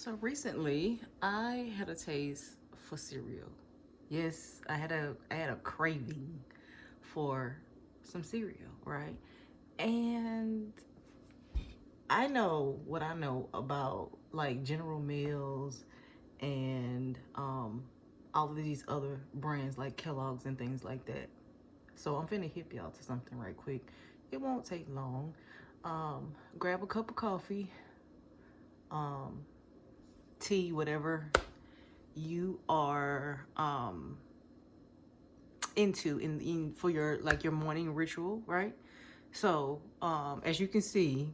So recently, I had a taste for cereal. Yes, I had a craving for some cereal, right? And I know what I know about like General Mills and all of these other brands like Kellogg's and things like that. So I'm finna hip y'all to something right quick. It won't take long. Grab a cup of coffee, um, tea, whatever you are into in for your like your morning ritual, right? So as you can see,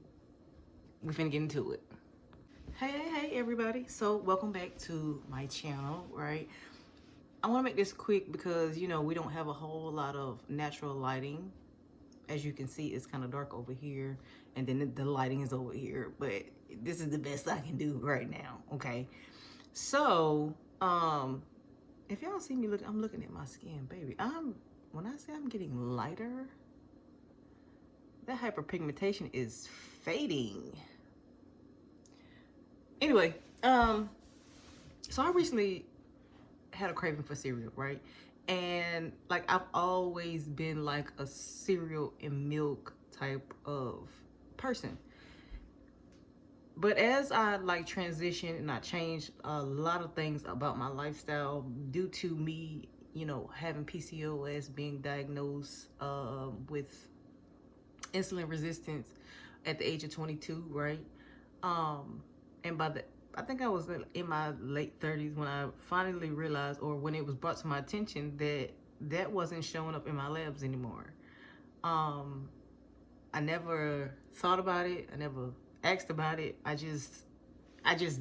we finna get into it. Hey everybody, so welcome back to my channel, right? I want to make this quick because we don't have a whole lot of natural lighting. As you can see, it's kind of dark over here, and then the lighting is over here, but this is the best I can do right now. Okay, so if y'all see me look, I'm looking at my skin, baby. When I say I'm getting lighter, that hyperpigmentation is fading. Anyway, so I recently had a craving for cereal, right? And like I've always been like a cereal and milk type of person. But as I like transitioned and I changed a lot of things about my lifestyle due to me, having PCOS, being diagnosed with insulin resistance at the age of 22, right? And I think I was in my late 30s when I finally realized, or when it was brought to my attention, that that wasn't showing up in my labs anymore. I never thought about it. I never asked about it. I just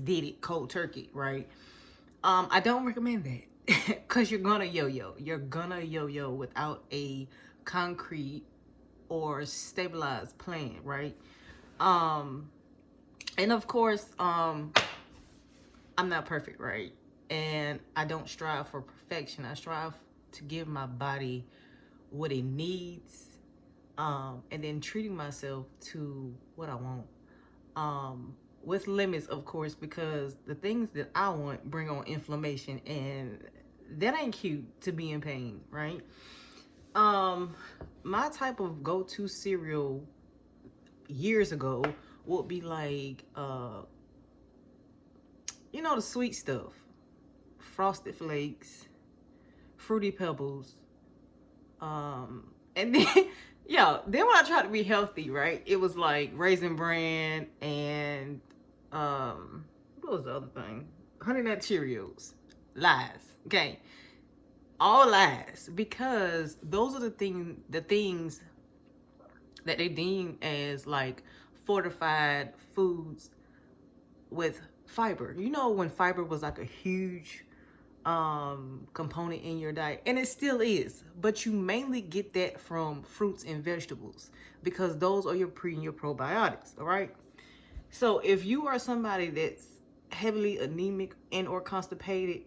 did it cold turkey, right? I don't recommend that because you're gonna yo-yo. You're gonna yo-yo without a concrete or stabilized plan, right? And of course, I'm not perfect, right? And I don't strive for perfection. I strive to give my body what it needs, and then treating myself to what I want. With limits, of course, because the things that I want bring on inflammation, and that ain't cute to be in pain, right? My type of go-to cereal years ago would be like, the sweet stuff, Frosted Flakes, Fruity Pebbles, and then, then when I tried to be healthy, right, it was like Raisin Bran and, what was the other thing? Honey Nut Cheerios. Lies, okay? All lies, because those are the things that they deem as like fortified foods with fiber. When fiber was like a huge component in your diet, and it still is, but you mainly get that from fruits and vegetables because those are your pre and your probiotics. All right, so if you are somebody that's heavily anemic and or constipated,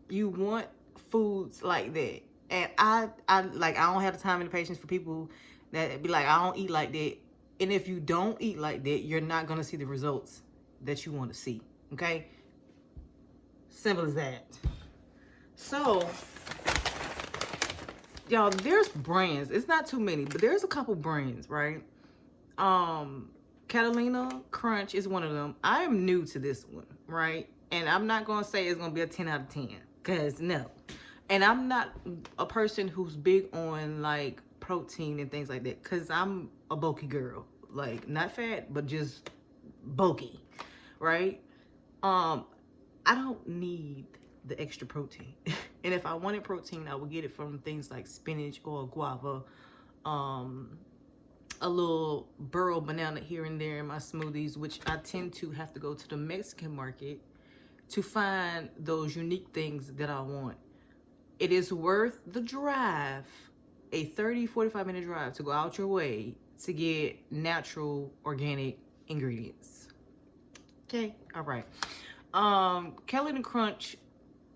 you want foods like that. And I don't have the time and the patience for people that be like, I don't eat like that. And if you don't eat like that, you're not gonna see the results that you want to see. Okay, simple as that. So y'all, there's brands, it's not too many, but there's a couple brands, right? Catalina Crunch is one of them. I am new to this one, right? And I'm not gonna say it's gonna be a 10 out of 10, because no. And I'm not a person who's big on like protein and things like that, because I'm a bulky girl, like not fat, but just bulky, right? I don't need the extra protein. And if I wanted protein, I would get it from things like spinach or guava, a little burro banana here and there in my smoothies, which I tend to have to go to the Mexican market to find those unique things that I want. It is worth the drive, a 30-45 minute drive, to go out your way to get natural organic ingredients. Okay, all right. Kelly and Crunch,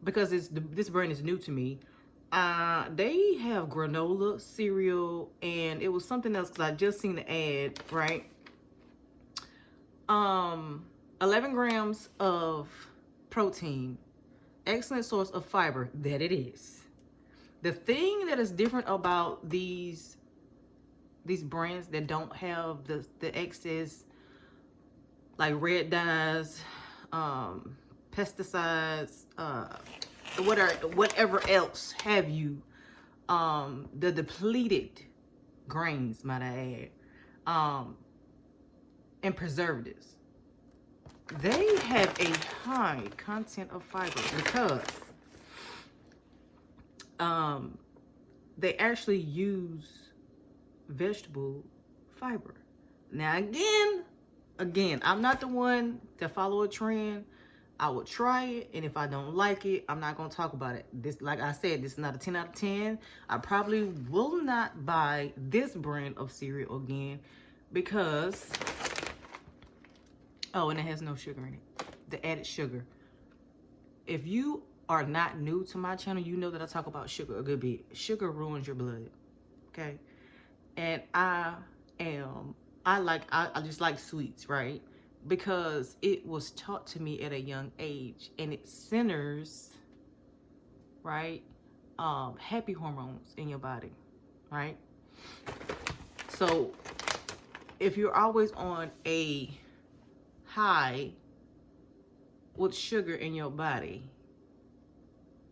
because this brand is new to me. They have granola cereal, and it was something else because I just seen the ad, right? 11 grams of protein, excellent source of fiber, that it is. The thing that is different about these brands that don't have the excess, like red dyes, pesticides, whatever else have you, the depleted grains, might I add, and preservatives. They have a high content of fiber because they actually use vegetable fiber. Now again, I'm not the one to follow a trend. I will try it, and if I don't like it, I'm not gonna talk about it. This, like I said, this is not a 10 out of 10. I probably will not buy this brand of cereal again because, oh, and it has no sugar in it. The added sugar. If you are not new to my channel, you know that I talk about sugar a good bit. Sugar ruins your blood, okay? And I just like sweets, right? Because it was taught to me at a young age, and it centers, right, happy hormones in your body, right? So if you're always on a high with sugar in your body,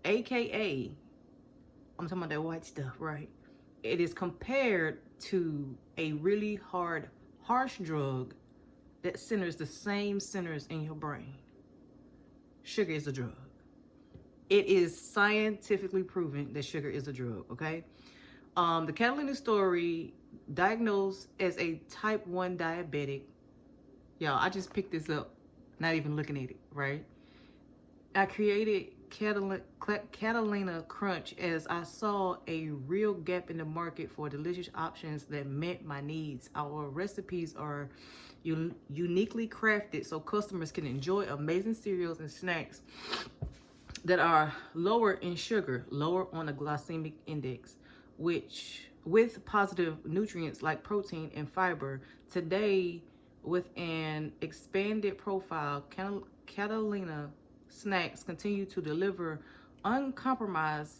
aka, I'm talking about that white stuff, right? It is compared to a really hard, harsh drug that centers the same centers in your brain. Sugar is a drug. It is scientifically proven that sugar is a drug, okay? The Catalina story, diagnosed as a type 1 diabetic. Y'all, I just picked this up, not even looking at it, right? I created Catalina Crunch as I saw a real gap in the market for delicious options that met my needs. Our recipes are uniquely crafted so customers can enjoy amazing cereals and snacks that are lower in sugar, lower on the glycemic index, with positive nutrients like protein and fiber. Today, with an expanded profile, Catalina snacks continue to deliver uncompromised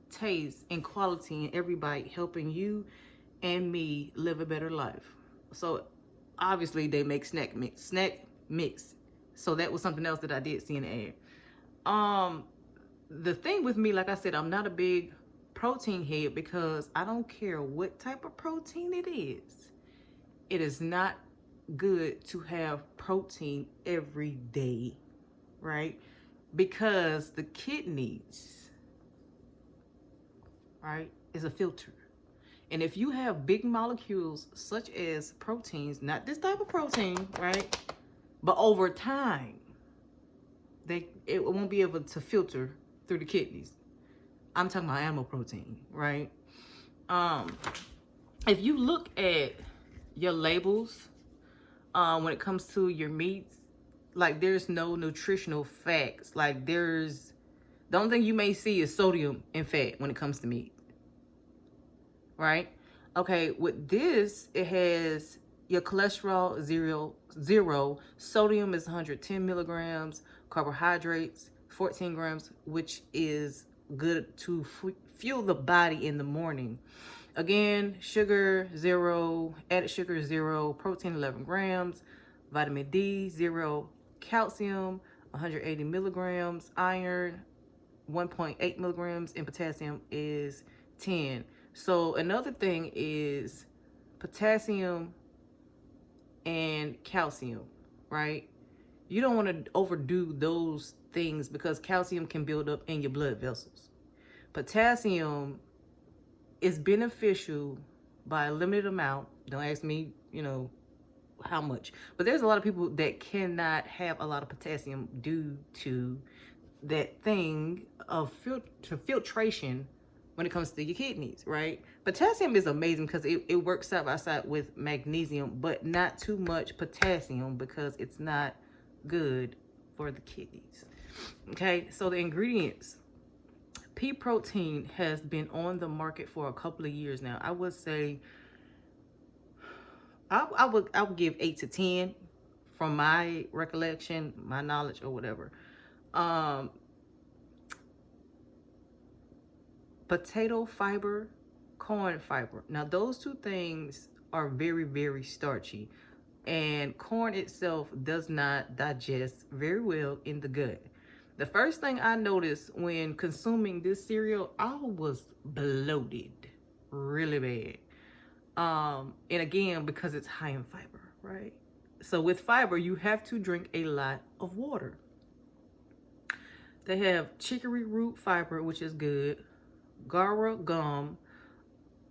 taste and quality in every bite, helping you and me live a better life. So obviously they make snack mix. So that was something else that I did see in the ad. The thing with me, like I said, I'm not a big protein head because I don't care what type of protein it is. It is not good to have protein every day, right? Because the kidneys, right, is a filter. And if you have big molecules such as proteins, not this type of protein, right, but over time, it won't be able to filter through the kidneys. I'm talking about animal protein, right? If you look at your labels, when it comes to your meats, like there's no nutritional facts. Like the only thing you may see is sodium and fat when it comes to meat, right? Okay, with this, it has your cholesterol zero, sodium is 110 milligrams, carbohydrates 14 grams, which is good to fuel the body in the morning. Again, sugar 0, added sugar 0, protein 11 grams, vitamin D 0, calcium 180 milligrams, iron 1.8 milligrams, and potassium is 10. So another thing is potassium and calcium, right? You don't want to overdo those things because calcium can build up in your blood vessels. Potassium is beneficial by a limited amount. Don't ask me, how much. But there's a lot of people that cannot have a lot of potassium due to that thing of filtration when it comes to your kidneys, right? Potassium is amazing because it works side by side with magnesium, but not too much potassium because it's not good for the kidneys. Okay, so the ingredients. Pea protein has been on the market for a couple of years now. I would say I would give 8 to 10 from my recollection, my knowledge, or whatever. Potato fiber, corn fiber. Now, those two things are very, very starchy. And corn itself does not digest very well in the gut. The first thing I noticed when consuming this cereal, I was bloated really bad. And again, because it's high in fiber, right? So with fiber, you have to drink a lot of water. They have chicory root fiber, which is good. Guar gum.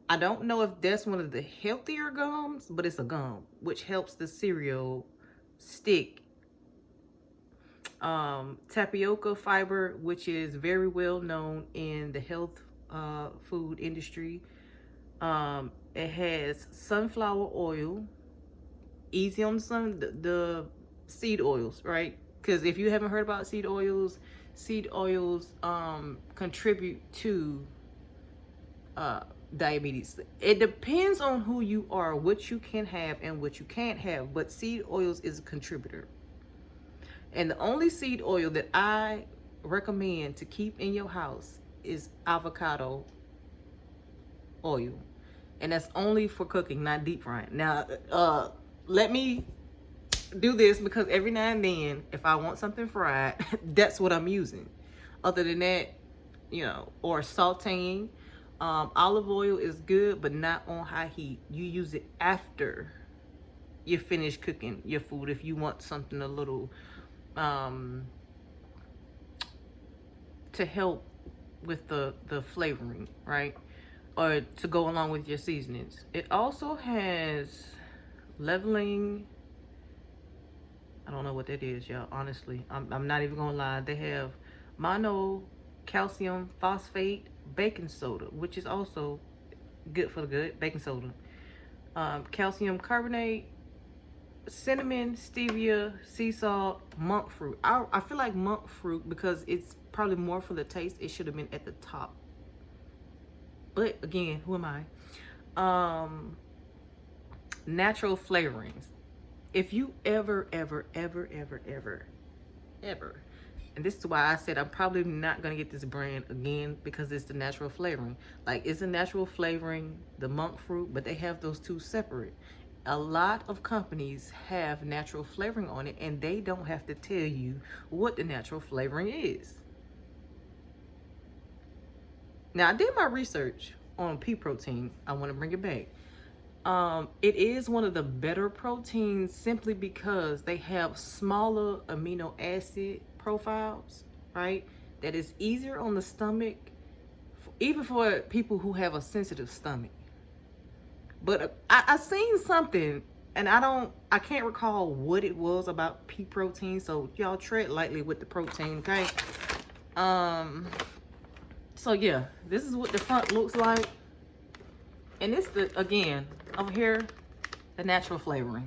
I don't know if that's one of the healthier gums, but it's a gum, which helps the cereal stick. Tapioca fiber, which is very well known in the health food industry. It has sunflower oil. Easy on the seed oils, right? Because if you haven't heard about seed oils contribute to diabetes. It depends on who you are, what you can have and what you can't have, but seed oils is a contributor. And the only seed oil that I recommend to keep in your house is avocado oil. And that's only for cooking, not deep frying. Now, let me do this because every now and then, if I want something fried, that's what I'm using. Other than that, you know, or sauteing. Olive oil is good, but not on high heat. You use it after you finish cooking your food if you want something a little to help with the flavoring, right? Or to go along with your seasonings. It also has leveling. I don't know what that is, y'all. Honestly, I'm not even gonna lie. They have mono calcium phosphate baking soda, which is also good for the gut. Baking soda, calcium carbonate, cinnamon, stevia, sea salt, monk fruit. I feel like monk fruit, because it's probably more for the taste, it should have been at the top. But again, who am I? Natural flavorings. If you ever, and this is why I said I'm probably not going to get this brand again, because it's the natural flavoring. Like, it's a natural flavoring, the monk fruit, but they have those two separate. A lot of companies have natural flavoring on it, and they don't have to tell you what the natural flavoring is. Now, I did my research on pea protein. I want to bring it back. It is one of the better proteins simply because they have smaller amino acid profiles, right? That is easier on the stomach, even for people who have a sensitive stomach. But I seen something, and I can't recall what it was about pea protein, so y'all tread lightly with the protein, okay? So yeah, this is what the front looks like. And it's again, over here, the natural flavoring.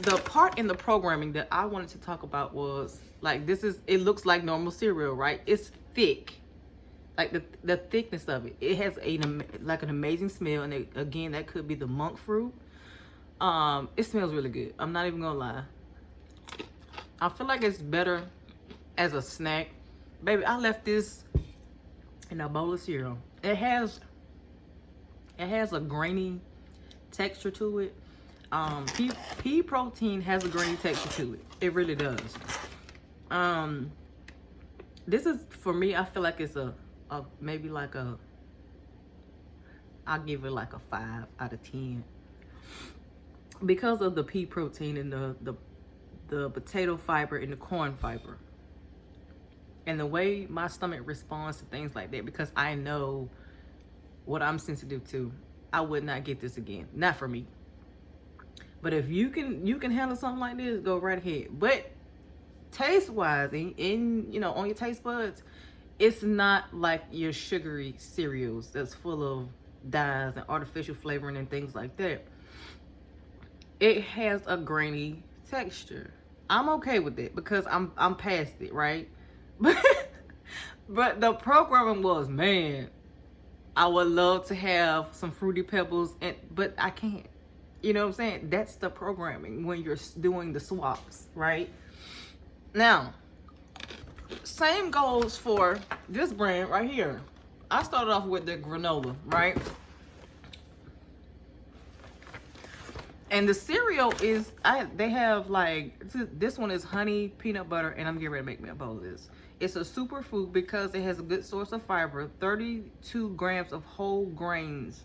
The part in the programming that I wanted to talk about was, like, it looks like normal cereal, right? It's thick. Like the thickness of it. It has an amazing smell, and again, that could be the monk fruit. It smells really good. I'm not even gonna lie. I feel like it's better as a snack. Baby, I left this in a bowl of cereal. It has a grainy texture to it. Pea protein has a grainy texture to it. It really does. This is, for me, I feel like it's maybe like I'll give it like a 5 out of 10. Because of the pea protein and the potato fiber and the corn fiber. And the way my stomach responds to things like that, because I know what I'm sensitive to, I would not get this again. Not for me. But if you can handle something like this, go right ahead. But taste-wise, in on your taste buds, it's not like your sugary cereals that's full of dyes and artificial flavoring and things like that. It has a grainy texture. I'm okay with it because I'm past it, right? But the programming was, man, I would love to have some Fruity Pebbles, but I can't. You know what I'm saying? That's the programming when you're doing the swaps, right? Now, same goes for this brand right here. I started off with the granola, right? And the cereal is, they have like, this one is honey, peanut butter, and I'm getting ready to make me a bowl of this. It's a superfood because it has a good source of fiber, 32 grams of whole grains.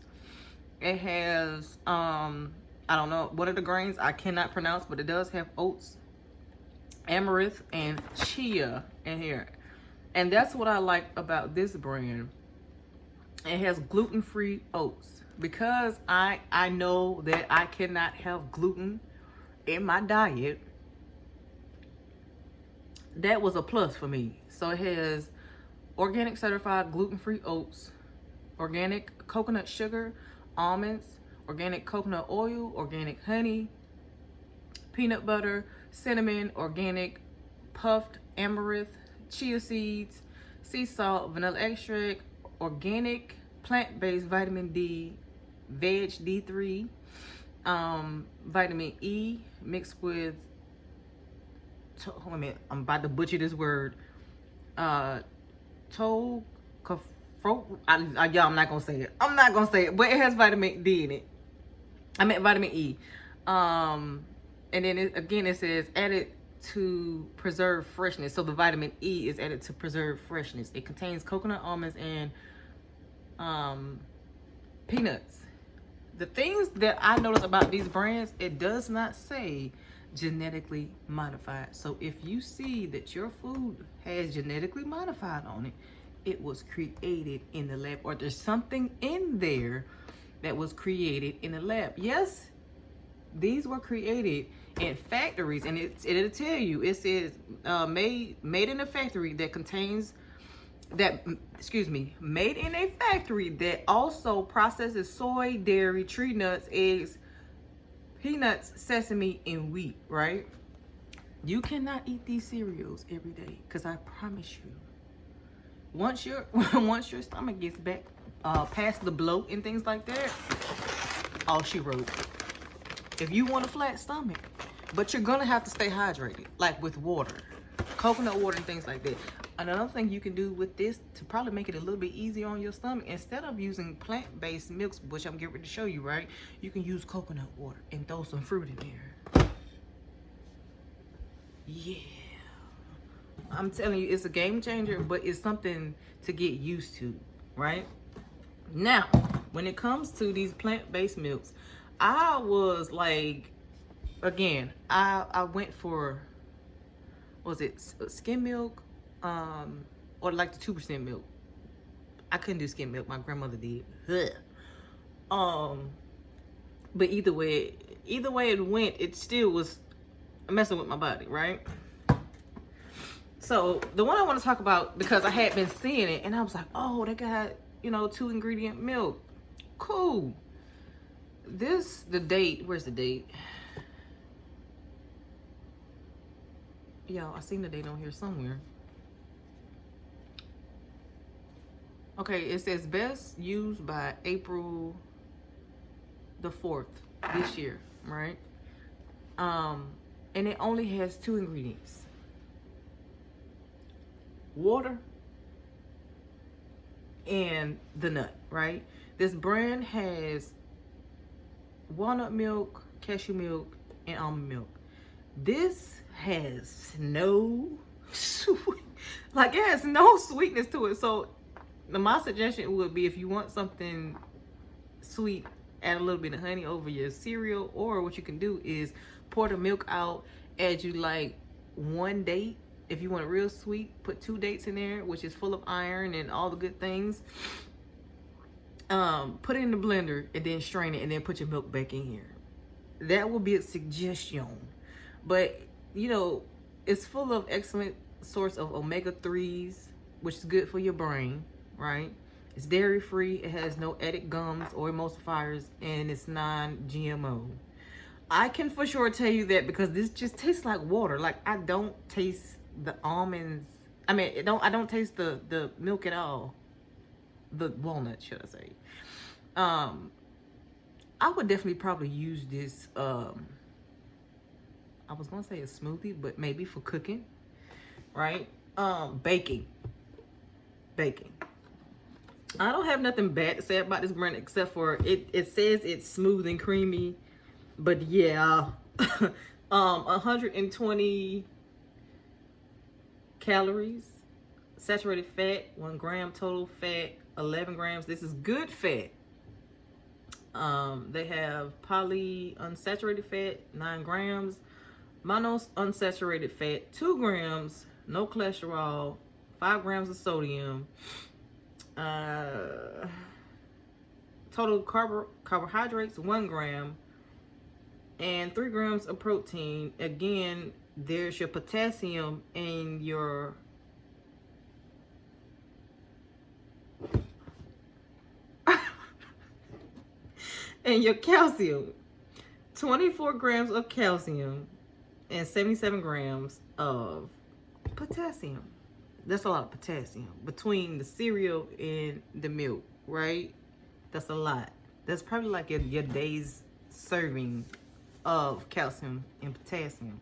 It has, I don't know, what are the grains? I cannot pronounce, but it does have oats, amaranth, and chia in here. And that's what I like about this brand. It has gluten-free oats. Because I know that I cannot have gluten in my diet, that was a plus for me. So it has organic certified gluten-free oats, organic coconut sugar, almonds, organic coconut oil, organic honey, peanut butter, cinnamon, organic puffed amaranth, chia seeds, sea salt, vanilla extract, organic plant-based vitamin D, veg D3, vitamin E mixed with, wait a minute, I'm about to butcher this word, tocopherol, y'all, I'm not gonna say it, but it has vitamin D in it. I meant vitamin E. And then it says added to preserve freshness. So the vitamin E is added to preserve freshness. It contains coconut, almonds, and peanuts. The things that I notice about these brands, it does not say genetically modified. So if you see that your food has genetically modified on it, it was created in the lab, or there's something in there that was created in the lab. Yes, these were created in factories, and it'll tell you, it says made in a factory that contains made in a factory that also processes soy, dairy, tree nuts, eggs, peanuts, sesame, and wheat, right? You cannot eat these cereals every day, because I promise you, once your stomach gets back past the bloat and things like that, all she wrote. If you want a flat stomach, but you're gonna have to stay hydrated, like with water, coconut water and things like that. Another thing you can do with this to probably make it a little bit easier on your stomach, instead of using plant-based milks, which I'm getting ready to show you, right? You can use coconut water and throw some fruit in there. Yeah. I'm telling you, it's a game changer, but it's something to get used to, right? Now, when it comes to these plant-based milks, I was like, again, I went for, was it skim milk? Or like the 2% milk. I couldn't do skim milk. My grandmother did. But either way it went, it still was messing with my body, right? So the one I want to talk about, because I had been seeing it and I was like, oh, they got, 2 ingredient milk. Cool. Where's the date? Y'all, I seen the date on here somewhere. Okay, it says best used by April the 4th this year, right? And it only has 2 ingredients. Water and the nut, right? This brand has walnut milk, cashew milk, and almond milk. This has no it has no sweetness to it. So my suggestion would be, if you want something sweet, add a little bit of honey over your cereal, or what you can do is pour the milk out, add you like 1 date. If you want it real sweet, put 2 dates in there, which is full of iron and all the good things. Put it in the blender and then strain it, and then put your milk back in here. That will be a suggestion. But it's full of excellent source of omega-3s, which is good for your brain, right? It's dairy free, it has no added gums or emulsifiers, and it's non-GMO. I can for sure tell you that because this just tastes like water. Like, I don't taste the almonds. I mean, I don't taste the milk at all. the walnut, should I say. I would definitely probably use this, I was gonna say a smoothie, but maybe for cooking, right? Baking. I don't have nothing bad to say about this brand except for it says it's smooth and creamy, but yeah, 120 calories, saturated fat, 1 gram total fat, 11 grams. This is good fat. They have poly unsaturated fat, 9 grams, mono unsaturated fat, 2 grams, no cholesterol, 5 grams of sodium, total carbohydrates, 1 gram, and 3 grams of protein. Again, there's your potassium and your and your calcium. 24 grams of calcium and 77 grams of potassium. That's a lot of potassium between the cereal and the milk, right? That's a lot. That's probably like your day's serving of calcium and potassium.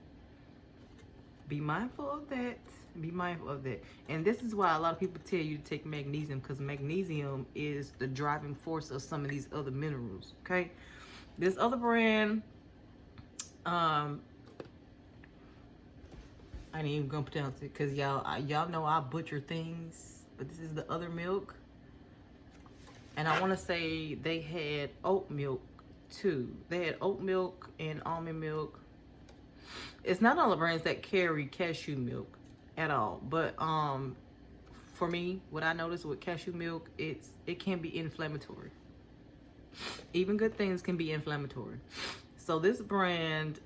Be mindful of that. Be mindful of that. And this is why a lot of people tell you to take magnesium, because magnesium is the driving force of some of these other minerals, okay? This other brand, I ain't even gonna pronounce it because y'all know I butcher things, but this is the other milk. And I want to say they had oat milk too. They had oat milk and almond milk. It's not all the brands that carry cashew milk at all, but for me, what I noticed with cashew milk, it can be inflammatory. Even good things can be inflammatory. So this brand,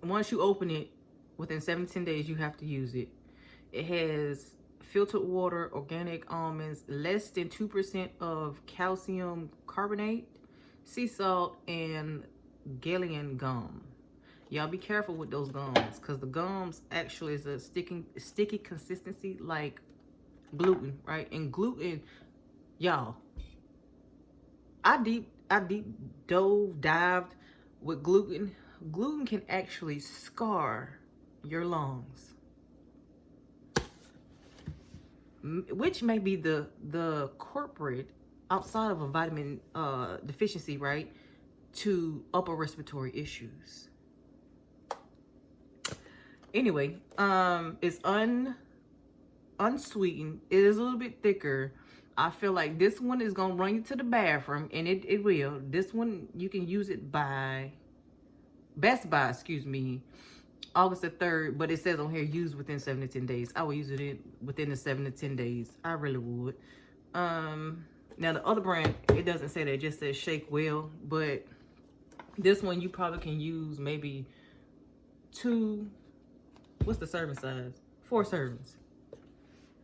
once you open it, within 7 to 10 days, you have to use it. It has filtered water, organic almonds, less than 2% of calcium carbonate, sea salt, and Galian gum. Y'all be careful with those gums, because the gums actually is a sticky consistency like gluten, right? And gluten, y'all, I deep dived with gluten. Gluten can actually scar your lungs, which may be the culprit outside of a vitamin deficiency, right, to upper respiratory issues. Anyway, it's unsweetened. It is a little bit thicker. I feel like this one is gonna run you to the bathroom, and it will. This one, you can use it by Best Buy, excuse me, August the 3rd, but it says on here use within 7 to 10 days. I will use it within the 7 to 10 days. I really would. Now the other brand, it doesn't say that, it just says shake well, but this one you probably can use maybe 2, what's the serving size? 4 servings.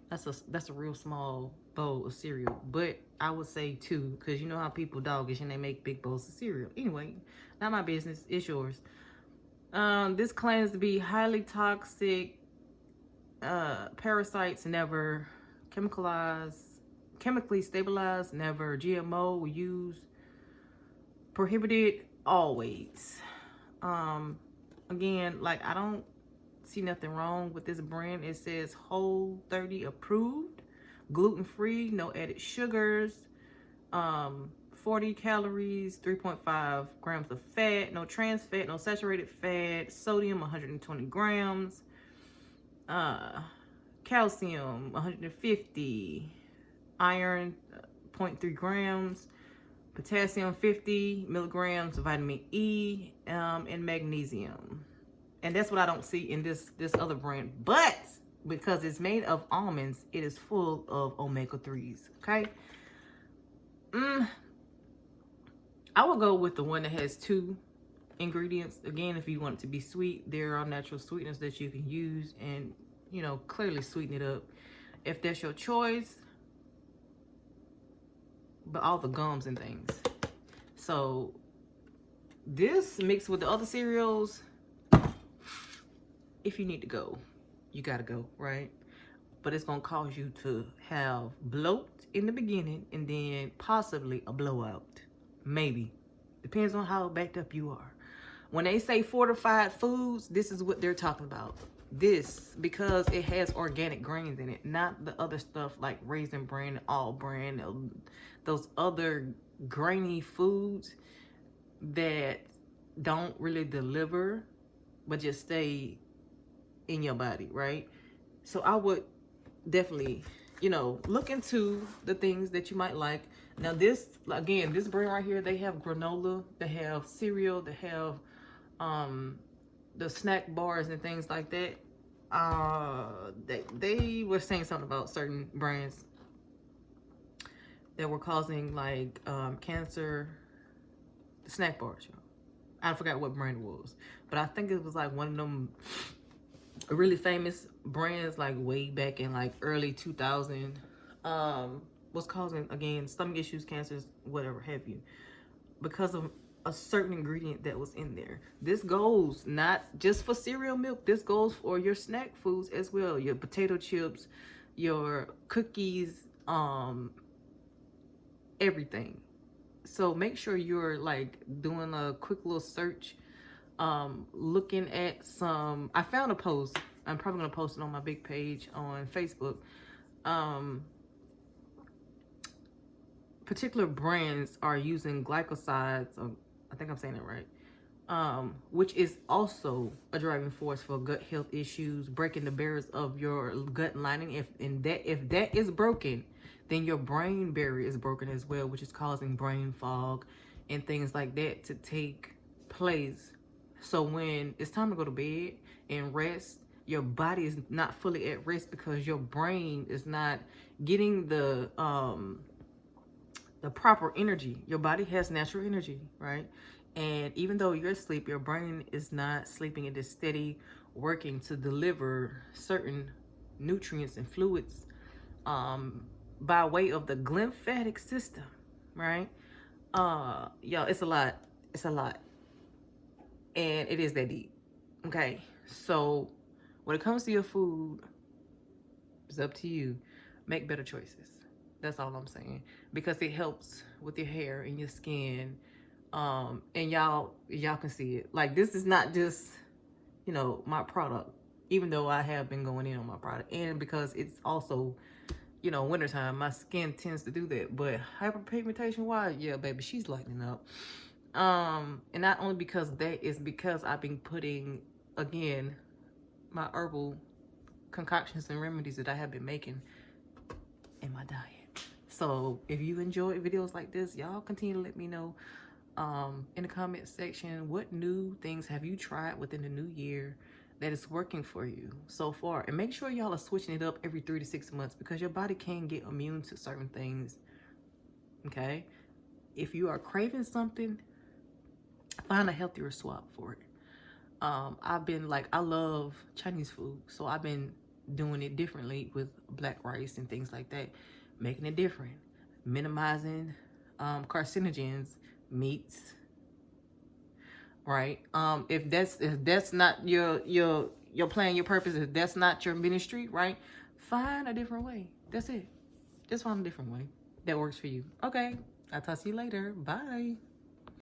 That's a real small bowl of cereal, but I would say 2, because you know how people doggish and they make big bowls of cereal. Anyway, not my business, it's yours. This claims to be highly toxic, parasites never, chemically stabilized never, GMO used, prohibited always. Again, like, I don't see nothing wrong with this brand. It says Whole30 approved, gluten-free, no added sugars, 40 calories, 3.5 grams of fat, no trans fat, no saturated fat, sodium 120 grams, calcium 150, iron 0.3 grams, potassium 50 milligrams, vitamin E, and magnesium. And that's what I don't see in this other brand. But because it's made of almonds, it is full of omega-3s, okay? I will go with the one that has 2 ingredients. Again, if you want it to be sweet, there are natural sweeteners that you can use and, you know, clearly sweeten it up if that's your choice. But all the gums and things. So this mixed with the other cereals, if you need to go, you gotta go, right? but it's gonna cause you to have bloat in the beginning and then possibly a blowout. Maybe. Depends on how backed up you are. When they say fortified foods, this is what they're talking about. This, because it has organic grains in it, not the other stuff like Raisin Bran, All Bran, those other grainy foods that don't really deliver, but just stay in your body, right? So I would definitely, look into the things that you might like. Now this, again, this brand right here, they have granola, they have cereal, they have the snack bars and things like that. They were saying something about certain brands that were causing like cancer. The snack bars, I forgot what brand it was, but I think it was like one of them really famous brands, like way back in like early 2000, was causing, again, stomach issues, cancers, whatever have you, because of a certain ingredient that was in there. This goes not just for cereal milk, this goes for your snack foods as well, your potato chips, your cookies, everything. So make sure you're like doing a quick little search, looking at some. I found a post, I'm probably gonna post it on my big page on Facebook. Particular brands are using glycosides, I think I'm saying it right, which is also a driving force for gut health issues, breaking the barriers of your gut lining. If that is broken, then your brain barrier is broken as well, which is causing brain fog and things like that to take place. So when it's time to go to bed and rest, your body is not fully at rest because your brain is not getting the proper energy. Your body has natural energy, right? And even though you're asleep, your brain is not sleeping. It is steady working to deliver certain nutrients and fluids by way of the glymphatic system, right? Y'all, it's a lot. It's a lot. And it is that deep. Okay. So when it comes to your food, it's up to you. Make better choices. That's all I'm saying, because it helps with your hair and your skin. And y'all can see it. Like, this is not just, my product, even though I have been going in on my product, and because it's also, wintertime, my skin tends to do that. But hyperpigmentation wise, yeah, baby, she's lightening up. And not only because that, is because I've been putting, again, my herbal concoctions and remedies that I have been making in my diet. So if you enjoy videos like this, y'all continue to let me know in the comment section, what new things have you tried within the new year that is working for you so far. And make sure y'all are switching it up every 3 to 6 months, because your body can get immune to certain things. Okay, if you are craving something, find a healthier swap for it. I've been like, I love Chinese food, so I've been doing it differently with black rice and things like that, making it different, minimizing carcinogens, meats, right? If that's not your plan, your purpose, if that's not your ministry, right, find a different way. That's it. Just find a different way that works for you. Okay, I'll talk to you later. Bye.